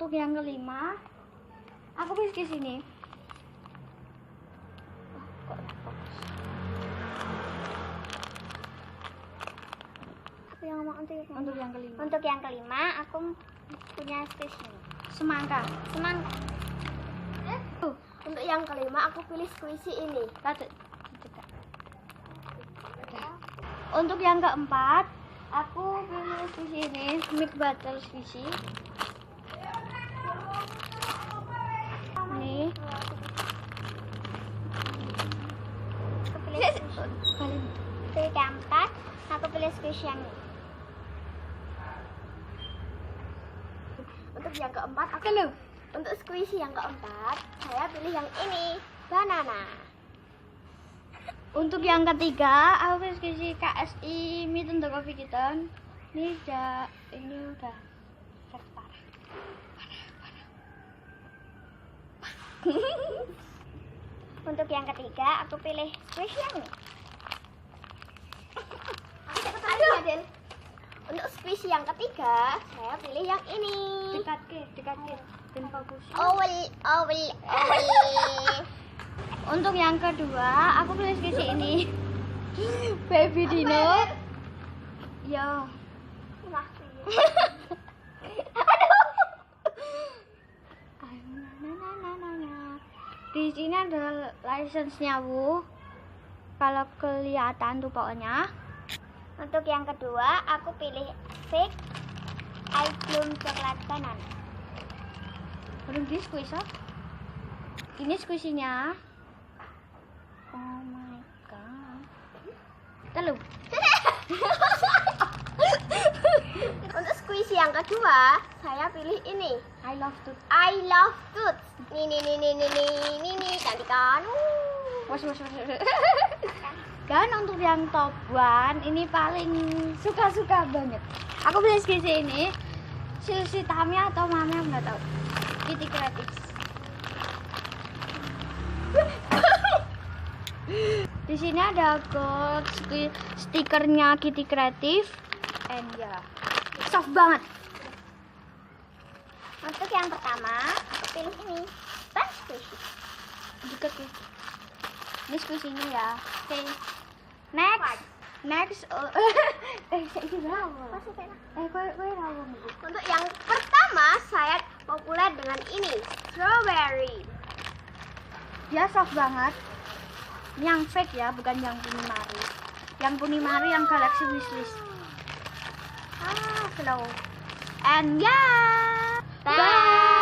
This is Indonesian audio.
untuk yang kelima, aku pilih di sini. Kok nggak fokus? Aku yang ngomong Untuk yang kelima. Untuk yang kelima, aku punya squishy ini. Semangka. Semangka. Untuk yang kelima, aku pilih squishy ini. Untuk yang keempat, aku pilih squishy ini, Milk Butter Squishy. Nih. Aku pilih squishy. Pilih keempat, aku pilih squishy yang ini. Untuk yang keempat, untuk squishy yang keempat, saya pilih yang ini, banana. Untuk yang ketiga, aku pilih squishy KSI Meet and Coffee Kitten. Ini udah parah. Untuk yang ketiga, aku pilih squishy yang ini. Aduh. Untuk squishy yang ketiga, saya pilih yang ini. Dekat ke, dan fokus. Owel. Untuk yang kedua, aku pilih squishy ini, Baby Dino. Ya. Di sini ada license-nya, Bu. Kalau kelihatan tuh pokoknya. Untuk yang kedua, aku pilih fake ice bloom coklat banana. Belum di squeeze. Ini squishy-nya. Oh my god. Telur. Untuk squishy yang kedua, saya pilih ini. I love to. I love toots. Nih, cantik kan? Was. Dan untuk yang top one, ini paling suka banget. Aku beli squishy ini, si Tami atau Mama nggak tahu. Kitty Creative. Di sini ada gold stikernya Kitty Creative, and ya, soft banget. Untuk yang pertama, aku pilih ini. Bun squishy. Deket ya. Ini squishy-nya ya. Oke. Next. Ini berapa? Untuk yang pertama, saya populer dengan ini, strawberry. Dia soft banget. Ini yang fake ya, bukan yang Punimari. Yang Punimari yang Galaxy Wishlist. Slow. And ya. Bye.